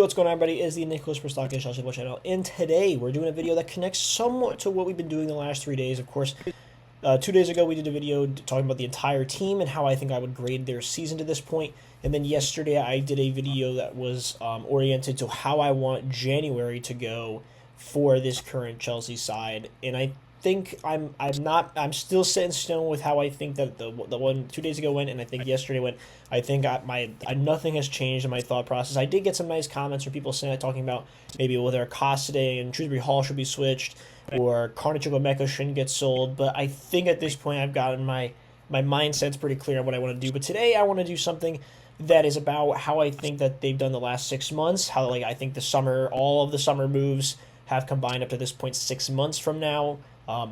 What's going on, everybody? Is the Nicholas Prostaki Chelsea Football channel, and today we're doing a video that connects somewhat to what we've been doing the last 3 days. Of course, 2 days ago we did a video talking about the entire team and how I think I would grade their season to this point, and then yesterday I did a video that was oriented to how I want January to go for this current Chelsea side, and I think I'm still set in stone with how I think that the one 2 days ago went, and I think yesterday went. I think nothing has changed in my thought process. I did get some nice comments from people saying, talking about maybe whether Costa and Shrewsbury Hall should be switched or Carney Chukwuemeka shouldn't get sold, but I think at this point I've gotten my mindset's pretty clear on what I want to do. But today I want to do something that is about how I think that they've done the last 6 months, how I think all of the summer moves have combined up to this point 6 months from now.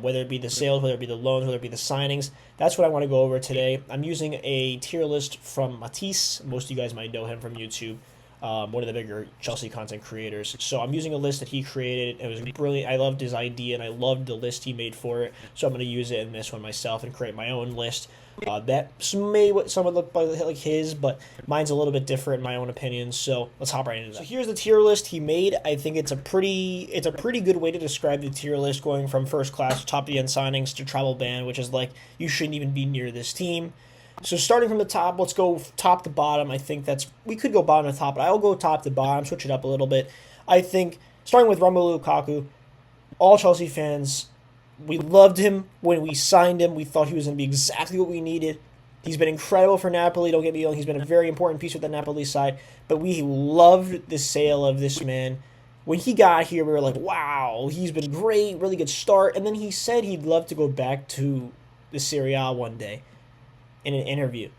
Whether it be the sales, whether it be the loans, whether it be the signings. That's what I want to go over today. I'm using a tier list from Matisse. Most of you guys might know him from YouTube, one of the bigger Chelsea content creators. So I'm using a list that he created. It was brilliant. I loved his idea, and I loved the list he made for it. So I'm going to use it in this one myself and create my own list. That may somewhat look like his, but mine's a little bit different in my own opinion. So let's hop right into that. So here's the tier list he made. I think it's a pretty good way to describe the tier list, going from first class, top of the end signings, to travel ban, which is like you shouldn't even be near this team. So starting from the top, let's go top to bottom. I think we could go bottom to top, but I'll go top to bottom, switch it up a little bit. I think starting with Romelu Lukaku, all Chelsea fans, we loved him when we signed him. We thought he was going to be exactly what we needed. He's been incredible for Napoli, don't get me wrong. He's been a very important piece with the Napoli side, but we loved the sale of this man. When he got here, we were like, wow, he's been great, really good start. And then he said he'd love to go back to the Serie A one day in an interview.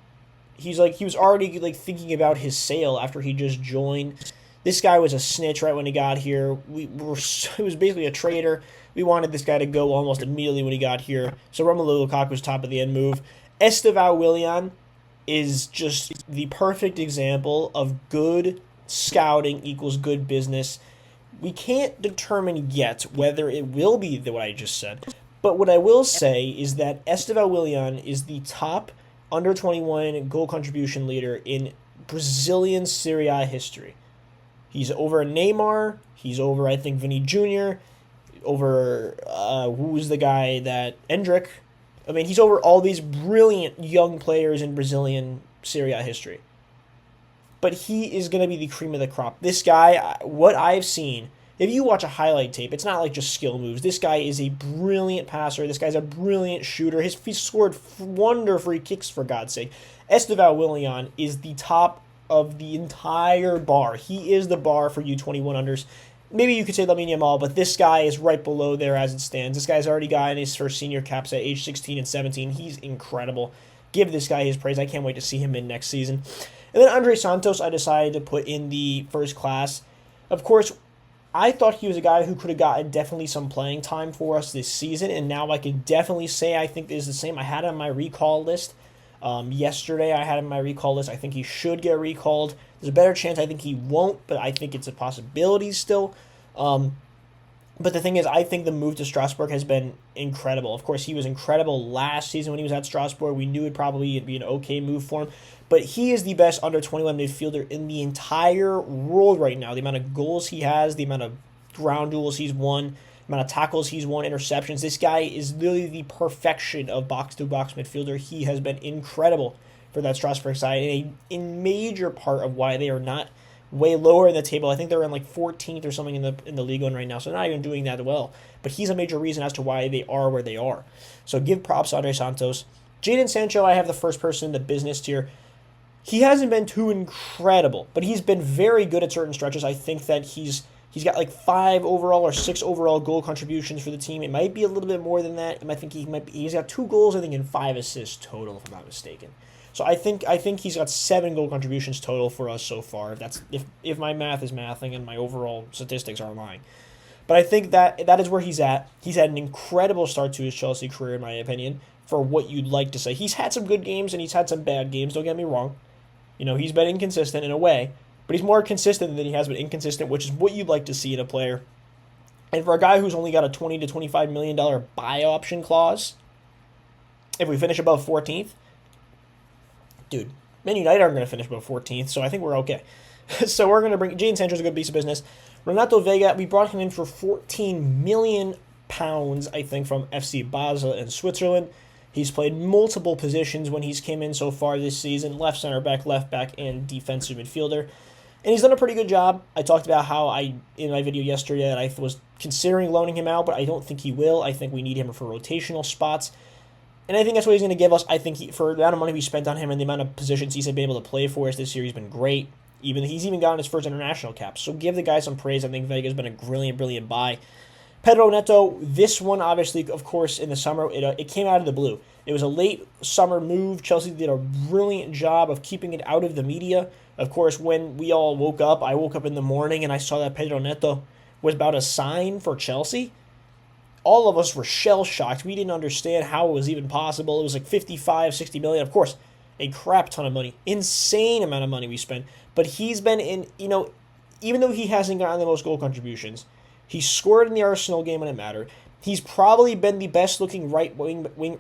He was already thinking about his sale after he just joined. This guy was a snitch right when he got here. It was basically a traitor. We wanted this guy to go almost immediately when he got here. So Romelu Lukaku's top of the end move. Estevao Willian is just the perfect example of good scouting equals good business. We can't determine yet whether it will be what I just said. But what I will say is that Estevao Willian is the top under 21 goal contribution leader in Brazilian Serie A history. He's over Neymar. He's over, I think, Vini Jr., over, who's the guy that, Endrick. I mean, he's over all these brilliant young players in Brazilian Serie A history. But he is going to be the cream of the crop. This guy, what I've seen, if you watch a highlight tape, it's not like just skill moves. This guy is a brilliant passer. This guy's a brilliant shooter. He's scored wonder free kicks, for God's sake. Estevao Willian is the top of the entire bar. He is the bar for U21 unders. Maybe you could say Lamine Yamal, but this guy is right below there as it stands. This guy's already gotten his first senior caps at age 16 and 17. He's incredible. Give this guy his praise. I can't wait to see him in next season. And then Andre Santos, I decided to put in the first class. Of course, I thought he was a guy who could have gotten definitely some playing time for us this season, and now I can definitely say I think this is the same. I had him on my recall list. Yesterday I had him on my recall list. I think he should get recalled. There's a better chance I think he won't, but I think it's a possibility still. But the thing is, I think the move to Strasbourg has been incredible. Of course, he was incredible last season when he was at Strasbourg. We knew it'd probably be an okay move for him. But he is the best under 21 midfielder in the entire world right now. The amount of goals he has, the amount of ground duels he's won, the amount of tackles he's won, interceptions. This guy is literally the perfection of box-to-box midfielder. He has been incredible for that Strasbourg side, and a major part of why they are not way lower in the table. I think they're in 14th or something in the Ligue 1 right now, so they're not even doing that well. But he's a major reason as to why they are where they are. So give props to Andre Santos. Jadon Sancho, I have the first person in the business tier. He hasn't been too incredible, but he's been very good at certain stretches. I think that he's got 5 overall or 6 overall goal contributions for the team. It might be a little bit more than that. I think he's got 2 goals, I think, and 5 assists total, if I'm not mistaken. So I think he's got 7 goal contributions total for us so far. If my math is mathing and my overall statistics are lying. But I think that is where he's at. He's had an incredible start to his Chelsea career, in my opinion, for what you'd like to say. He's had some good games and he's had some bad games, don't get me wrong. He's been inconsistent in a way, but he's more consistent than he has been inconsistent, which is what you'd like to see in a player. And for a guy who's only got a $20 to $25 million buy option clause, if we finish above 14th, dude, Man United aren't going to finish above 14th, so I think we're okay. So we're going to bring Jadon Sancho's a good piece of business. Renato Vega, we brought him in for 14 million pounds, I think, from FC Basel in Switzerland. He's played multiple positions when he's came in so far this season, left center back, and defensive midfielder. And he's done a pretty good job. I talked about how in my video yesterday, that I was considering loaning him out, but I don't think he will. I think we need him for rotational spots. And I think that's what he's going to give us. I think for the amount of money we spent on him and the amount of positions he's been able to play for us this year, he's been great. He's even gotten his first international cap. So give the guy some praise. I think Vega's been a brilliant buy. Pedro Neto, this one obviously, of course, in the summer, it came out of the blue. It was a late summer move. Chelsea did a brilliant job of keeping it out of the media. Of course, when we all woke up, I woke up in the morning and I saw that Pedro Neto was about to sign for Chelsea. All of us were shell-shocked. We didn't understand how it was even possible. It was like 55, 60 million. Of course, a crap ton of money. Insane amount of money we spent. But he's been in, even though he hasn't gotten the most goal contributions, he scored in the Arsenal game when it mattered. He's probably been the best-looking right winger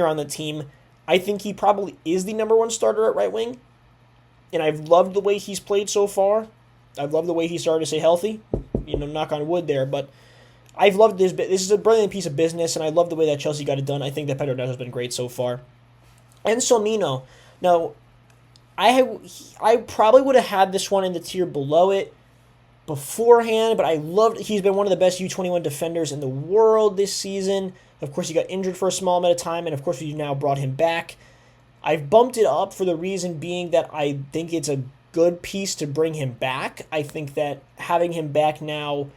on the team. I think he probably is the number one starter at right wing. And I've loved the way he's played so far. I've loved the way he started to stay healthy. Knock on wood there. But I've loved this. This is a brilliant piece of business, and I love the way that Chelsea got it done. I think that Pedro Neto has been great so far. And Solmino. Now, I probably would have had this one in the tier below it beforehand, but he's been one of the best U21 defenders in the world this season. Of course, he got injured for a small amount of time, and of course, we now brought him back. I've bumped it up for the reason being that I think it's a good piece to bring him back. I think that having him back now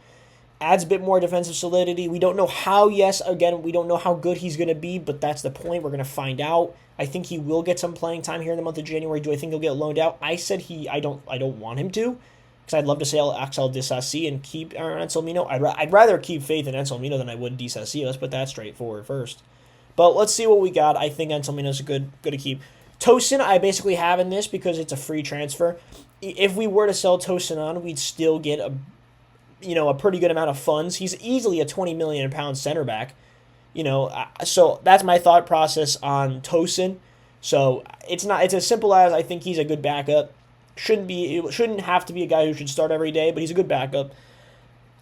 adds a bit more defensive solidity. We don't know how, we don't know how good he's going to be, but that's the point. We're going to find out. I think he will get some playing time here in the month of January. Do I think he'll get loaned out? I said I don't want him to, because I'd love to sell Axel Disasi and keep Aaron Solmino. I'd rather keep faith in Solmino than I would Disasi. Let's put that straightforward first. But let's see what we got. I think Solmino's good to keep. Tosin, I basically have in this because it's a free transfer. If we were to sell Tosin on, we'd still get a pretty good amount of funds. He's easily a 20 million pound center back. So that's my thought process on Tosin. So it's as simple as I think he's a good backup. It shouldn't have to be a guy who should start every day, but he's a good backup.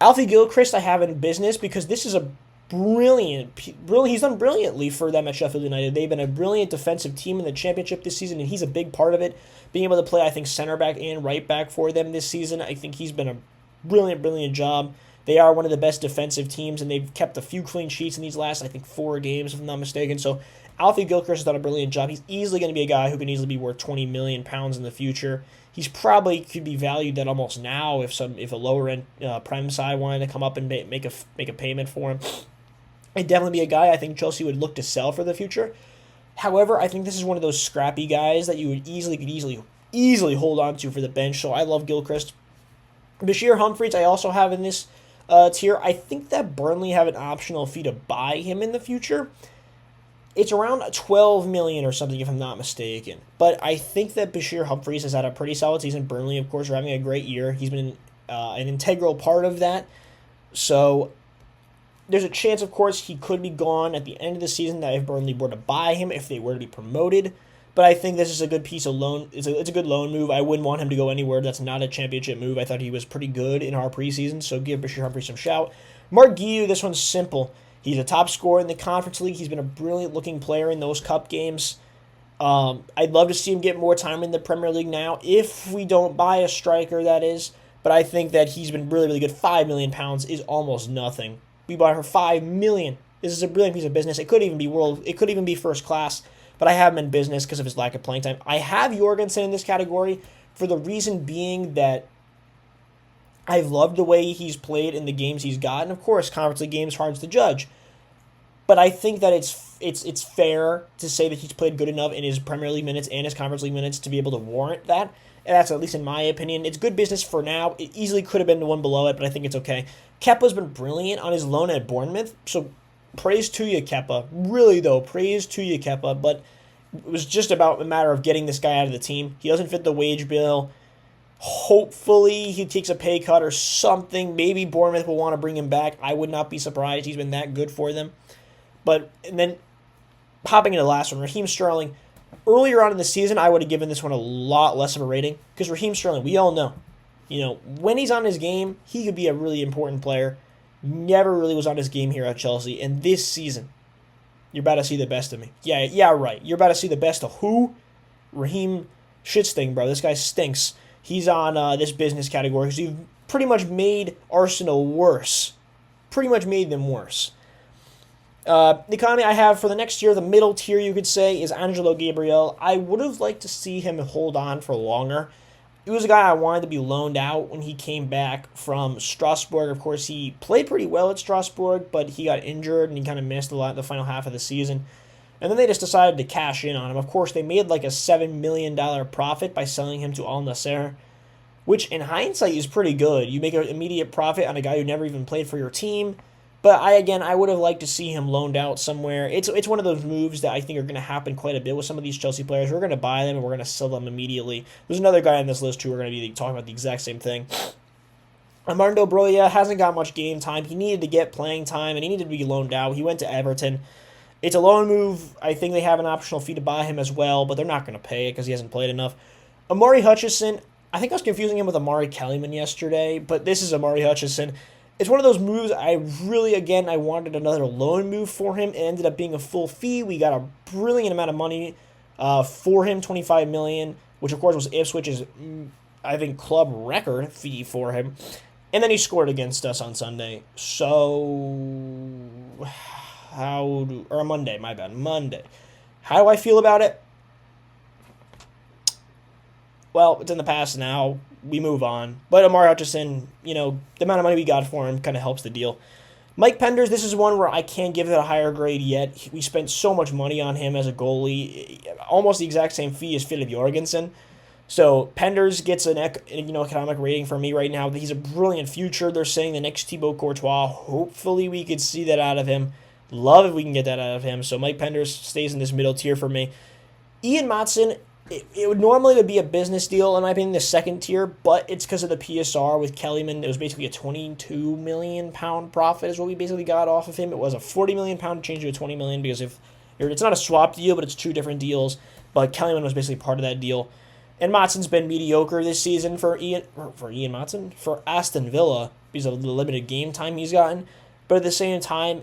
Alfie Gilchrist I have in business because this is a brilliant. He's done brilliantly for them at Sheffield United. They've been a brilliant defensive team in the championship this season, and he's a big part of it. Being able to play, I think, center back and right back for them this season, I think he's been a brilliant job. They are one of the best defensive teams, and they've kept a few clean sheets in these last, I think, 4 games, if I'm not mistaken. So Alfie Gilchrist has done a brilliant job. He's easily going to be a guy who can easily be worth 20 million pounds in the future. He's probably could be valued at almost now if a lower end prem side wanted to come up and make a payment for him. It'd definitely be a guy I think Chelsea would look to sell for the future. However, I think this is one of those scrappy guys that you would easily hold on to for the bench. So I love Gilchrist. Bashir Humphreys I also have in this tier. I think that Burnley have an optional fee to buy him in the future. It's around 12 million or something, if I'm not mistaken. But I think that Bashir Humphreys has had a pretty solid season. Burnley, of course, are having a great year. He's been an integral part of that. So there's a chance, of course, he could be gone at the end of the season that if Burnley were to buy him, if they were to be promoted. But I think this is a good piece of loan. It's a good loan move. I wouldn't want him to go anywhere that's not a championship move. I thought he was pretty good in our preseason, so give Bashir Humphreys some shout. Mark Guiu, this one's simple. He's a top scorer in the Conference League. He's been a brilliant-looking player in those cup games. I'd love to see him get more time in the Premier League now, if we don't buy a striker, that is. But I think that he's been really good. £5 million is almost nothing. We bought her $5 million. This is a brilliant piece of business. It could even be first class, but I have him in business because of his lack of playing time. I have Jorgensen in this category for the reason being that I've loved the way he's played in the games he's gotten. Of course, Conference League games hard to judge, but I think that it's fair to say that he's played good enough in his Premier League minutes and his Conference League minutes to be able to warrant that. And that's at least in my opinion. It's good business for now. It easily could have been the one below it, but I think it's okay. Kepa's been brilliant on his loan at Bournemouth, so praise to you, Kepa. Really, though, praise to you, Kepa. But it was just about a matter of getting this guy out of the team. He doesn't fit the wage bill. Hopefully, he takes a pay cut or something. Maybe Bournemouth will want to bring him back. I would not be surprised. He's been that good for them. And then, hopping into the last one, Raheem Sterling. Earlier on in the season, I would have given this one a lot less of a rating because Raheem Sterling, we all know, when he's on his game, he could be a really important player. Never really was on his game here at Chelsea. And this season, you're about to see the best of me. Yeah, right. You're about to see the best of who? Raheem Shitsting, bro. This guy stinks. He's on this business category because you've pretty much made Arsenal worse. Pretty much made them worse. The economy I have for the next year, the middle tier, you could say, is Angelo Gabriel. I would have liked to see him hold on for longer. He was a guy I wanted to be loaned out when he came back from Strasbourg. Of course, he played pretty well at Strasbourg, but he got injured and he kind of missed a lot the final half of the season. And then they just decided to cash in on him. Of course, they made like a $7 million profit by selling him to Al Nassr, which in hindsight is pretty good. You make an immediate profit on a guy who never even played for your team. But I would have liked to see him loaned out somewhere. It's one of those moves that I think are going to happen quite a bit with some of these Chelsea players. We're going to buy them and we're going to sell them immediately. There's another guy on this list who we're going to be talking about the exact same thing. Armando Broja hasn't got much game time. He needed to get playing time and he needed to be loaned out. He went to Everton. It's a loan move. I think they have an optional fee to buy him as well, but they're not going to pay it because he hasn't played enough. Amari Hutchison, I think I was confusing him with Amari Kellyman yesterday, but this is Amari Hutchison. It's one of those moves I wanted another loan move for him. It ended up being a full fee. We got a brilliant amount of money for him, $25 million, which of course was Ipswich's, I think, club record fee for him. And then he scored against us on Sunday. Monday. How do I feel about it? Well, it's in the past now. We move on. But Amari Hutchison, the amount of money we got for him kind of helps the deal. Mike Penders, this is one where I can't give it a higher grade yet. We spent so much money on him as a goalie. Almost the exact same fee as Filip Jorgensen. So Penders gets an economic rating from me right now. He's a brilliant future. They're saying the next Thibaut Courtois. Hopefully we could see that out of him. Love if we can get that out of him. So Mike Penders stays in this middle tier for me. Ian Maatsen, it would normally be a business deal, in my opinion, the second tier, but it's because of the PSR with Kellyman. It was basically a £22 million profit is what we basically got off of him. It was a £40 million to change to a $20 million because it's not a swap deal, but it's two different deals. But Kellyman was basically part of that deal. And Maatsen's been mediocre this season for Aston Villa because of the limited game time he's gotten. But at the same time,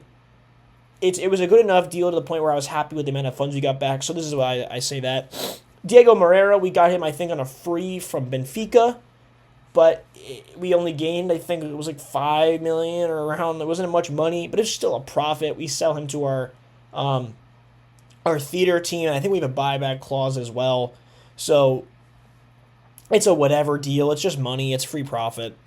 it was a good enough deal to the point where I was happy with the amount of funds we got back. So this is why I say that. Diego Moreira, we got him, I think, on a free from Benfica, but we only gained, I think it was like $5 million or around. It wasn't much money, but it's still a profit. We sell him to our theater team, and I think we have a buyback clause as well. So it's a whatever deal. It's just money. It's free profit.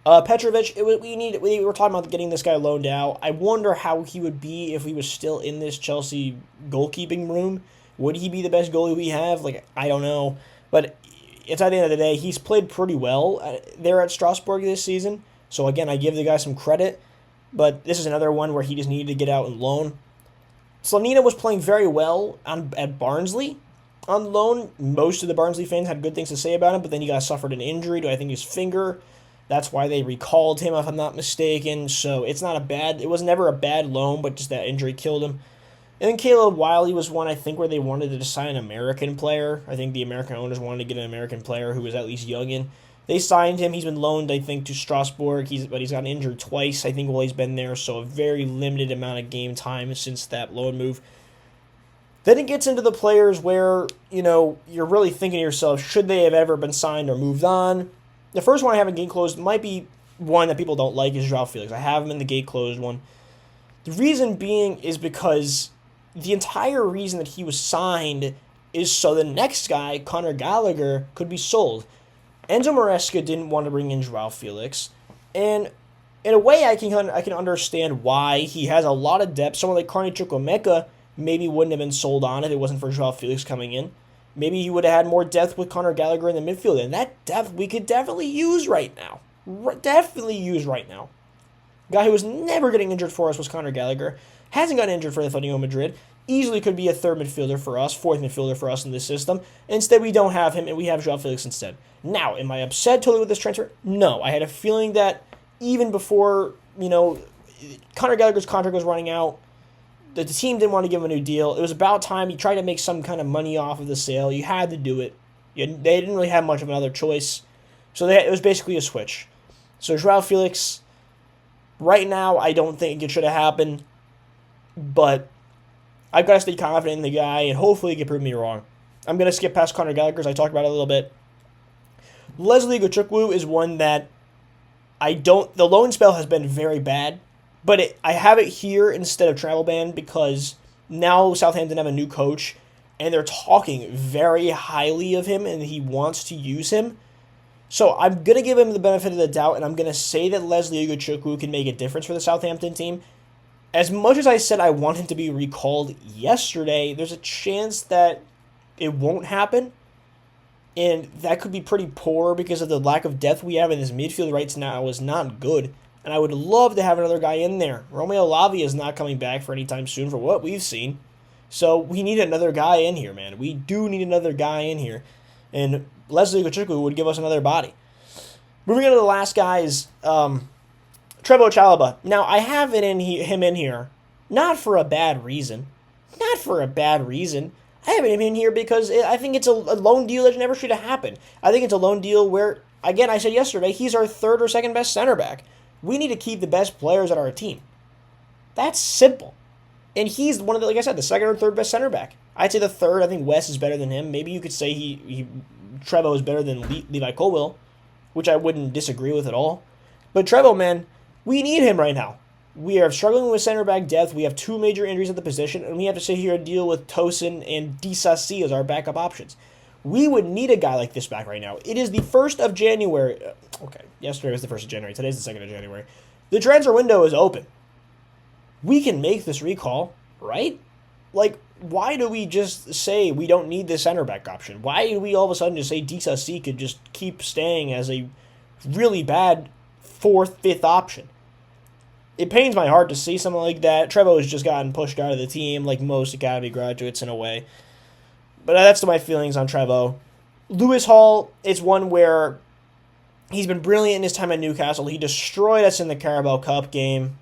Petrovic, we were talking about getting this guy loaned out. I wonder how he would be if he was still in this Chelsea goalkeeping room. Would he be the best goalie we have? I don't know. But it's at the end of the day, he's played pretty well there at Strasbourg this season. So, again, I give the guy some credit. But this is another one where he just needed to get out and loan. Slanina was playing very well at Barnsley on loan. Most of the Barnsley fans had good things to say about him, but then he suffered an injury to, I think, his finger. That's why they recalled him, if I'm not mistaken. So it was never a bad loan, but just that injury killed him. And then Caleb Wiley was one, I think, where they wanted to sign an American player. I think the American owners wanted to get an American player who was at least youngin. They signed him. He's been loaned, I think, to Strasbourg, but he's gotten injured twice, I think, while he's been there. So a very limited amount of game time since that loan move. Then it gets into the players where, you're really thinking to yourself, should they have ever been signed or moved on? The first one I have in gate closed might be one that people don't like is João Felix. I have him in the gate closed one. The reason being is because the entire reason that he was signed is so the next guy, Conor Gallagher, could be sold. Enzo Maresca didn't want to bring in João Felix, and in a way I can understand why. He has a lot of depth. Someone like Carney Chukwuemeka maybe wouldn't have been sold on if it wasn't for João Felix coming in. Maybe he would have had more depth with Conor Gallagher in the midfield, and that depth we could definitely use right now. Guy who was never getting injured for us was Conor Gallagher. Hasn't gotten injured for Atletico Madrid. Easily could be a third midfielder for us, fourth midfielder for us in this system. Instead, we don't have him, and we have João Felix instead. Now, am I upset totally with this transfer? No. I had a feeling that even before, Conor Gallagher's contract was running out, the team didn't want to give him a new deal. It was about time. He tried to make some kind of money off of the sale. You had to do it. They didn't really have much of another choice. So it was basically a switch. So Joao Felix, right now, I don't think it should have happened. But I've got to stay confident in the guy, and hopefully he can prove me wrong. I'm going to skip past Conor Gallagher because I talked about it a little bit. Leslie Ugochukwu is one that the loan spell has been very bad, but I have it here instead of travel ban because now Southampton have a new coach, and they're talking very highly of him, and he wants to use him. So I'm going to give him the benefit of the doubt, and I'm going to say that Leslie Ugochukwu can make a difference for the Southampton team. As much as I said I want him to be recalled yesterday, there's a chance that it won't happen. And that could be pretty poor because of the lack of depth we have in this midfield right now is not good. And I would love to have another guy in there. Romeo Lavia is not coming back for any time soon for what we've seen. So we need another guy in here, man. We do need another guy in here. And Leslie Ugochukwu would give us another body. Moving on to the last guy is Trevoh Chalobah. Now, I have him in here, not for a bad reason. Not for a bad reason. I have him in here because I think it's a loan deal that never should have happened. I think it's a loan deal where, again, I said yesterday, he's our third or second best center back. We need to keep the best players at our team. That's simple. And he's one of the, like I said, the second or third best center back. I'd say the third. I think Wes is better than him. Maybe you could say Trevoh is better than Levi Colwill, which I wouldn't disagree with at all. But Trevoh, man, we need him right now. We are struggling with center back depth. We have two major injuries at the position, and we have to sit here and deal with Tosin and Disasi as our backup options. We would need a guy like this back right now. It is the 1st of January. Okay, yesterday was the 1st of January. Today's the 2nd of January. The transfer window is open. We can make this recall, right? Like, why do we just say we don't need this center back option? Why do we all of a sudden just say Disasi could just keep staying as a really bad 4th, 5th option? It pains my heart to see something like that. Trevoh has just gotten pushed out of the team like most academy graduates in a way. But that's my feelings on Trevoh. Lewis Hall is one where he's been brilliant in his time at Newcastle. He destroyed us in the Carabao Cup game.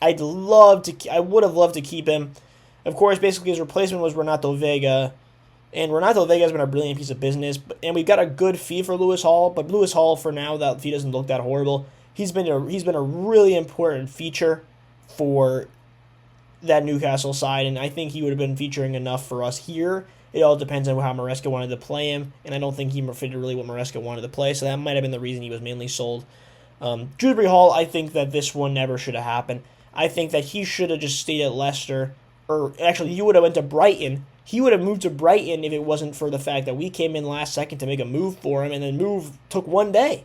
I would have loved to keep him. Of course, basically his replacement was Renato Vega. And Renato Vega has been a brilliant piece of business. And we've got a good fee for Lewis Hall. But Lewis Hall, for now, that fee doesn't look that horrible. He's been a really important feature for that Newcastle side, and I think he would have been featuring enough for us here. It all depends on how Maresca wanted to play him, and I don't think he fitted really what Maresca wanted to play, so that might have been the reason he was mainly sold. Dewsbury Hall, I think that this one never should have happened. I think that he should have just stayed at Leicester, or actually he would have went to Brighton. He would have moved to Brighton if it wasn't for the fact that we came in last second to make a move for him, and the move took one day.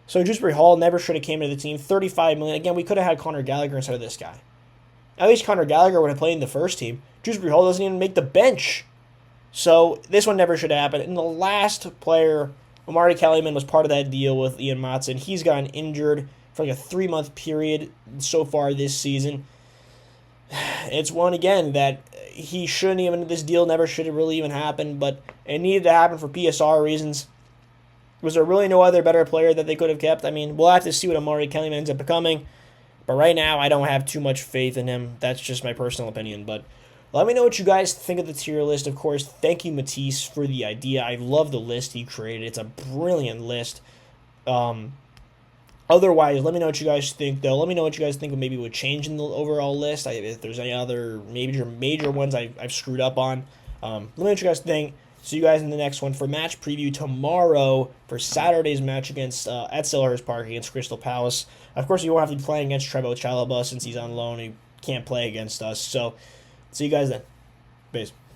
So Dewsbury Hall never should have came into the team. $35 million. Again, we could have had Conor Gallagher instead of this guy. At least Conor Gallagher would have played in the first team. Dewsbury Hall doesn't even make the bench. So this one never should have happened. And the last player, Omari Kellyman, was part of that deal with Ian Matson. He's gotten injured for like a 3-month period so far this season. It's one, again, that he shouldn't even, this deal never should have really even happened, but it needed to happen for PSR reasons. Was there really no other better player that they could have kept? I mean, we'll have to see what Omari Kellyman ends up becoming. But right now, I don't have too much faith in him. That's just my personal opinion. But let me know what you guys think of the tier list. Of course, thank you, Matisse, for the idea. I love the list he created. It's a brilliant list. Otherwise, let me know what you guys think, though. Let me know what you guys think maybe would change in the overall list. If there's any other major ones I've screwed up on. Let me know what you guys think. See you guys in the next one for match preview tomorrow for Saturday's match against at Selhurst Park against Crystal Palace. Of course, you won't have to be playing against Trevoh Chalobah since he's on loan. He can't play against us. So, see you guys then. Peace.